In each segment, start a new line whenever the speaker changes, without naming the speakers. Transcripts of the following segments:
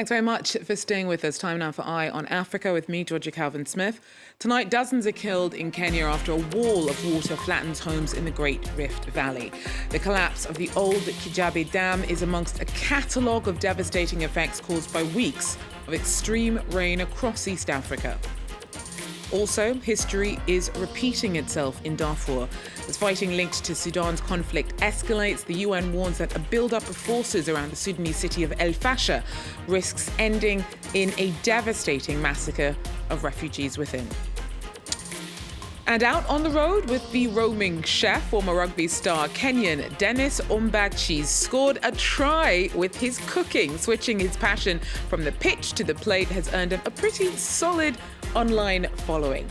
Thanks very much for staying with us. Time now for Eye on Africa with me, Georgia Calvin-Smith. Tonight, dozens are killed in Kenya after a wall of water flattens homes in the Great Rift Valley. The collapse of the old Kijabe Dam is amongst a catalogue of devastating effects caused by weeks of extreme rain across East Africa. Also, history is repeating itself in Darfur. As fighting linked to Sudan's conflict escalates, the UN warns that a build-up of forces around the Sudanese city of El Fasher risks ending in a devastating massacre of refugees within. And out on the road with the roaming chef, former rugby star Kenyan Dennis Ombachi scored a try with his cooking. Switching his passion from the pitch to the plate has earned him a pretty solid online following.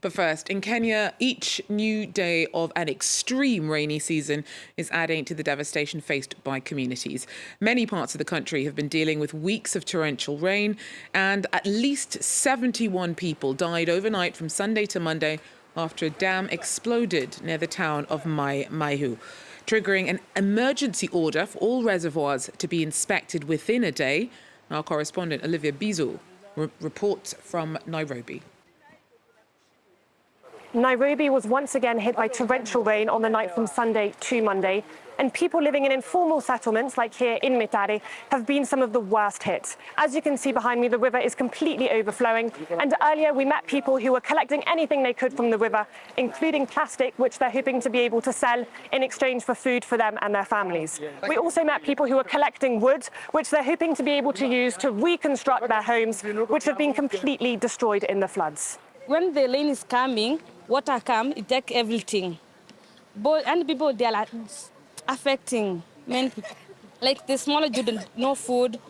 But first, in Kenya, each new day of an extreme rainy season is adding to the devastation faced by communities. Many parts of the country have been dealing with weeks of torrential rain, and at least 71 people died overnight from Sunday to Monday after a dam exploded near the town of Mai Maihu, triggering an emergency order for all reservoirs to be inspected within a day. Our correspondent Olivia Bizo reports from Nairobi.
Nairobi was once again hit by torrential rain on the night from Sunday to Monday, and people living in informal settlements like here in Mitare have been some of the worst hit. As you can see behind me, the river is completely overflowing, and earlier we met people who were collecting anything they could from the river, including plastic, which they're hoping to be able to sell in exchange for food for them and their families. We also met people who were collecting wood, which they're hoping to be able to use to reconstruct their homes, which have been completely destroyed in the floods.
When the rain is coming, water comes, it takes everything. And people, they are like affecting many people. Like the smaller children, no food,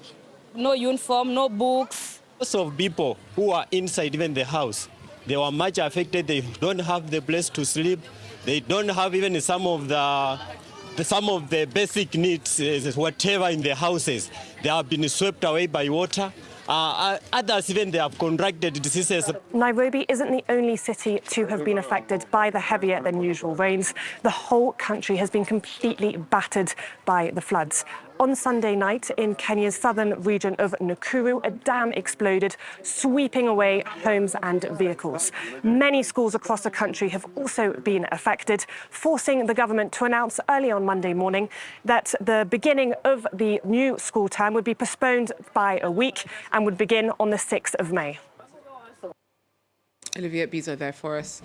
no uniform, no books.
Most of people who are inside even the house, they were much affected. They don't have the place to sleep. They don't have even some of the basic needs, whatever in the houses. They have been swept away by water. Others even they have contracted diseases.
Nairobi isn't the only city to have been affected by the heavier than usual rains. The whole country has been completely battered by the floods. On Sunday night in Kenya's southern region of Nakuru, a dam exploded, sweeping away homes and vehicles. Many schools across the country have also been affected, forcing the government to announce early on Monday morning that the beginning of the new school term would be postponed by a week and would begin on the 6th of May.
Olivia Bizo there for us.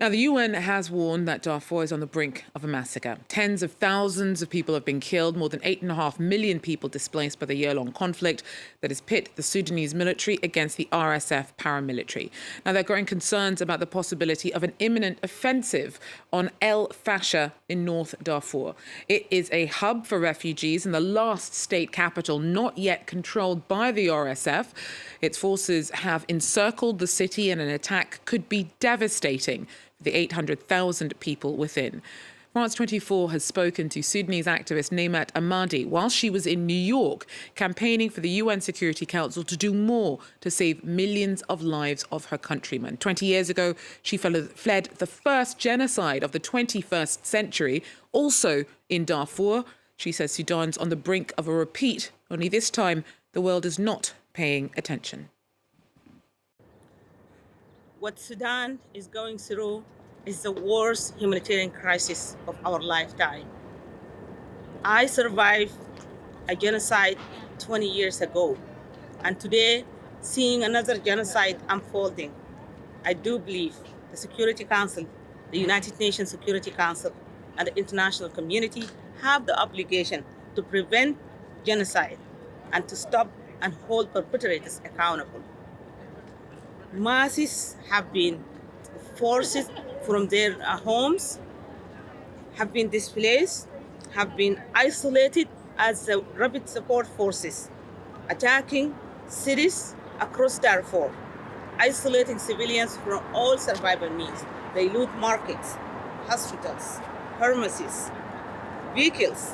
Now, the UN has warned that Darfur is on the brink of a massacre. Tens of thousands of people have been killed, more than 8.5 million people displaced by the year-long conflict that has pit the Sudanese military against the RSF paramilitary. Now, there are growing concerns about the possibility of an imminent offensive on El Fasher in North Darfur. It is a hub for refugees and the last state capital not yet controlled by the RSF. Its forces have encircled the city, and an attack could be devastating for the 800,000 people within. France 24 has spoken to Sudanese activist Niemat Ahmadi while she was in New York campaigning for the UN Security Council to do more to save millions of lives of her countrymen. 20 years ago, she fled the first genocide of the 21st century, also in Darfur. She says Sudan's on the brink of a repeat, only this time the world is not paying attention.
What Sudan is going through is the worst humanitarian crisis of our lifetime. I survived a genocide 20 years ago, and today, seeing another genocide unfolding, I do believe the Security Council, the United Nations Security Council, and the international community have the obligation to prevent genocide and to stop and hold perpetrators accountable. Masses have been forced from their homes, have been displaced, have been isolated as the rapid support forces, attacking cities across Darfur, isolating civilians from all survival needs. They loot markets, hospitals, pharmacies, vehicles.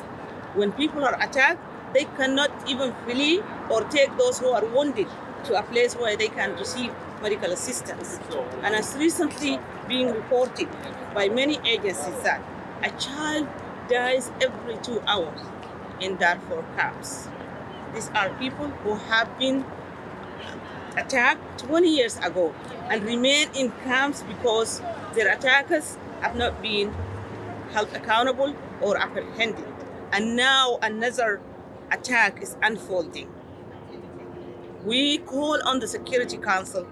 When people are attacked, they cannot even flee or take those who are wounded to a place where they can receive medical assistance. And as recently being reported by many agencies that a child dies every 2 hours in Darfur camps. These are people who have been attacked 20 years ago and remain in camps because their attackers have not been held accountable or apprehended. And now another attack is unfolding. We call on the Security Council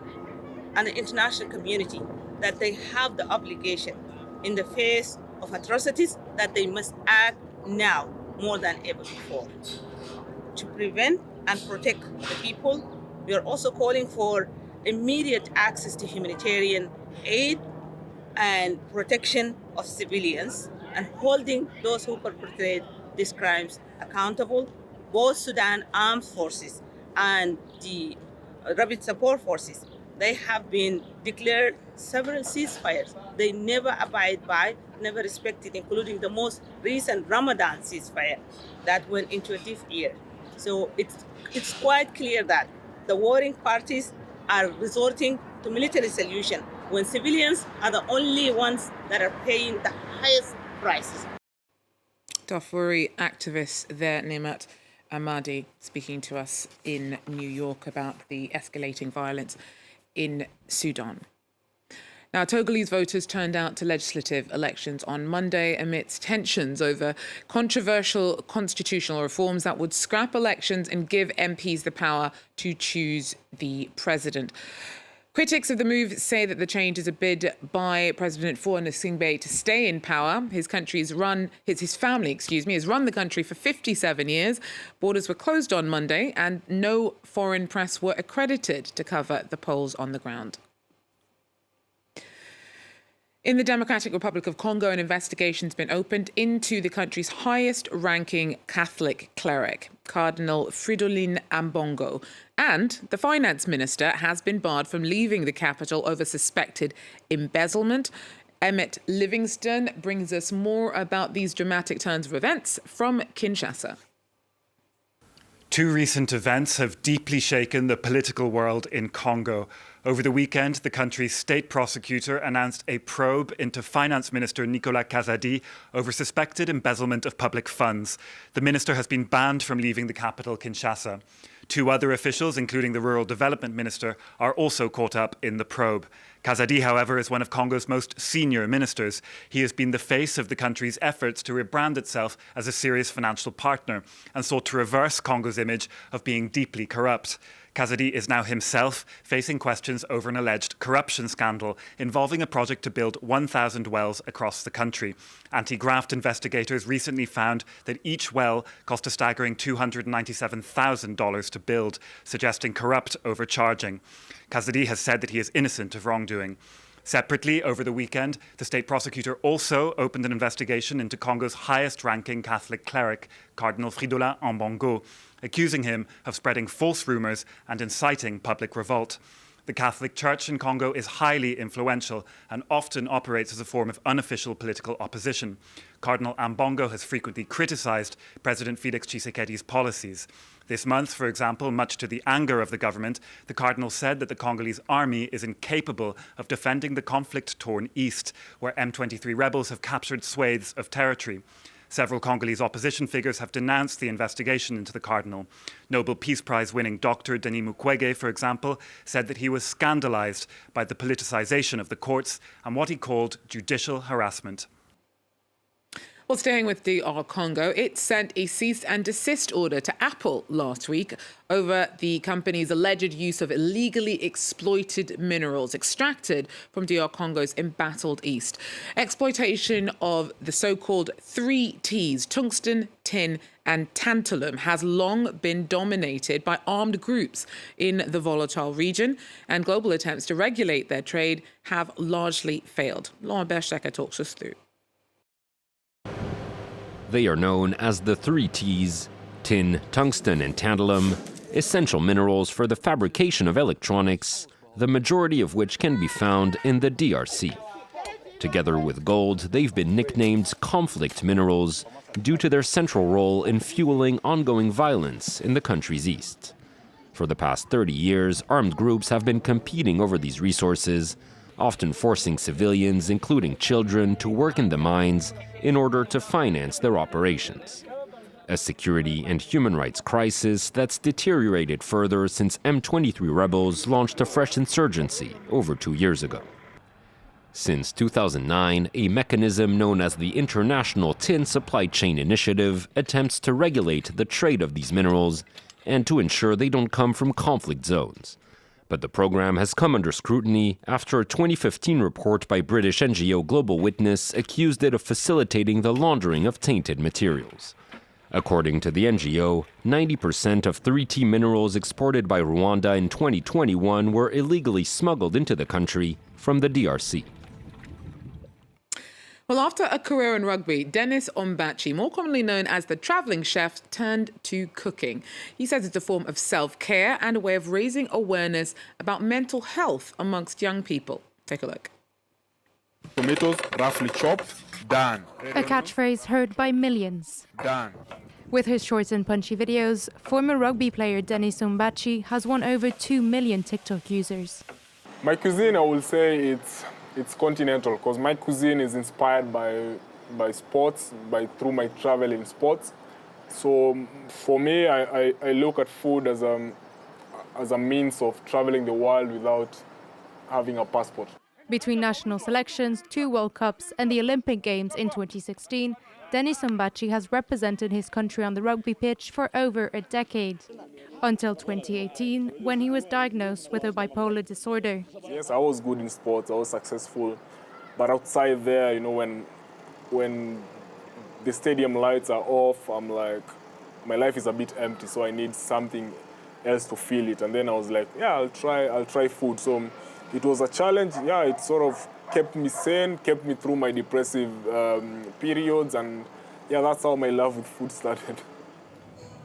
and the international community that they have the obligation in the face of atrocities that they must act now more than ever before to prevent and protect the people. We are also calling for immediate access to humanitarian aid and protection of civilians and holding those who perpetrate these crimes accountable. Both Sudan armed forces and the rapid support forces, they have been declared several ceasefires. They never abide by, never respected, including the most recent Ramadan ceasefire that went into a deaf ear. So it's quite clear that the warring parties are resorting to military solution when civilians are the only ones that are paying the highest prices.
Darfuri activist there, Niemat Ahmadi, speaking to us in New York about the escalating violence in Sudan. Now, Togolese voters turned out to legislative elections on Monday amidst tensions over controversial constitutional reforms that would scrap elections and give MPs the power to choose the president. Critics of the move say that the change is a bid by President Faure Gnassingbe to stay in power. His family, has run the country for 57 years. Borders were closed on Monday and no foreign press were accredited to cover the polls on the ground. In the Democratic Republic of Congo, an investigation has been opened into the country's highest-ranking Catholic cleric, Cardinal Fridolin Ambongo, and the finance minister has been barred from leaving the capital over suspected embezzlement. Emmett Livingston brings us more about these dramatic turns of events from Kinshasa.
Two recent events have deeply shaken the political world in Congo. Over the weekend, the country's state prosecutor announced a probe into Finance Minister Nicolas Kazadi over suspected embezzlement of public funds. The minister has been banned from leaving the capital, Kinshasa. Two other officials, including the Rural Development Minister, are also caught up in the probe. Kazadi, however, is one of Congo's most senior ministers. He has been the face of the country's efforts to rebrand itself as a serious financial partner and sought to reverse Congo's image of being deeply corrupt. Kazadi is now himself facing questions over an alleged corruption scandal involving a project to build 1,000 wells across the country. Anti-graft investigators recently found that each well cost a staggering $297,000 to build, suggesting corrupt overcharging. Kazadi has said that he is innocent of wrongdoing. Separately, over the weekend, the state prosecutor also opened an investigation into Congo's highest-ranking Catholic cleric, Cardinal Fridolin Ambongo, accusing him of spreading false rumours and inciting public revolt. The Catholic Church in Congo is highly influential and often operates as a form of unofficial political opposition. Cardinal Ambongo has frequently criticised President Félix Tshisekedi's policies. This month, for example, much to the anger of the government, the Cardinal said that the Congolese army is incapable of defending the conflict-torn east, where M23 rebels have captured swathes of territory. Several Congolese opposition figures have denounced the investigation into the Cardinal. Nobel Peace Prize winning Dr. Denis Mukwege, for example, said that he was scandalised by the politicisation of the courts and what he called judicial harassment.
Well, staying with DR Congo, it sent a cease and desist order to Apple last week over the company's alleged use of illegally exploited minerals extracted from DR Congo's embattled east. Exploitation of the so-called 3 Ts, tungsten, tin and tantalum, has long been dominated by armed groups in the volatile region, and global attempts to regulate their trade have largely failed. Laurent Berchecker talks us through.
They are known as the 3 Ts, tin, tungsten, and tantalum, essential minerals for the fabrication of electronics, the majority of which can be found in the DRC. Together with gold, they've been nicknamed conflict minerals due to their central role in fueling ongoing violence in the country's east. For the past 30 years, armed groups have been competing over these resources, often forcing civilians, including children, to work in the mines in order to finance their operations. A security and human rights crisis that's deteriorated further since M23 rebels launched a fresh insurgency over 2 years ago. Since 2009, a mechanism known as the International Tin Supply Chain Initiative attempts to regulate the trade of these minerals and to ensure they don't come from conflict zones. But the program has come under scrutiny after a 2015 report by British NGO Global Witness accused it of facilitating the laundering of tainted materials. According to the NGO, 90% of 3T minerals exported by Rwanda in 2021 were illegally smuggled into the country from the DRC.
Well, after a career in rugby, Dennis Ombachi, more commonly known as the travelling chef, turned to cooking. He says it's a form of self-care and a way of raising awareness about mental health amongst young people. Take a look.
Tomatoes roughly chopped, done.
A catchphrase heard by millions.
Done.
With his short and punchy videos, former rugby player Dennis Ombachi has won over 2 million TikTok users.
My cuisine, I will say it's continental, because my cuisine is inspired by sports, through my travel in sports. So for me, I look at food as a means of traveling the world without having a passport.
Between national selections, 2 World Cups and the Olympic Games in 2016, Dennis Ombachi has represented his country on the rugby pitch for over a decade. Until 2018, when he was diagnosed with a bipolar disorder.
Yes, I was good in sports, I was successful. But outside there, when the stadium lights are off, I'm like, my life is a bit empty, so I need something else to fill it. And then I was like, yeah, I'll try food. So it was a challenge. Yeah, it sort of kept me sane, kept me through my depressive periods. And yeah, that's how my love with food started.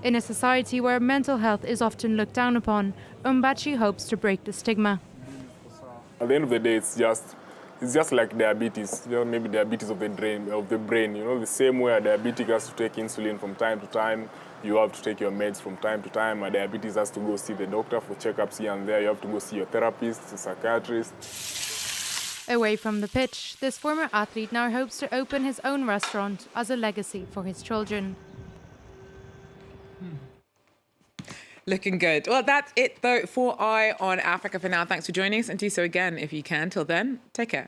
In a society where mental health is often looked down upon, Ombachi hopes to break the stigma.
At the end of the day, it's just like diabetes. Maybe diabetes of the brain. The same way a diabetic has to take insulin from time to time, you have to take your meds from time to time. A diabetes has to go see the doctor for checkups here and there. You have to go see your therapist, a psychiatrist.
Away from the pitch, this former athlete now hopes to open his own restaurant as a legacy for his children.
Looking good. Well, that's it, though, for Eye on Africa for now. Thanks for joining us, and do so again if you can. Till then, take care.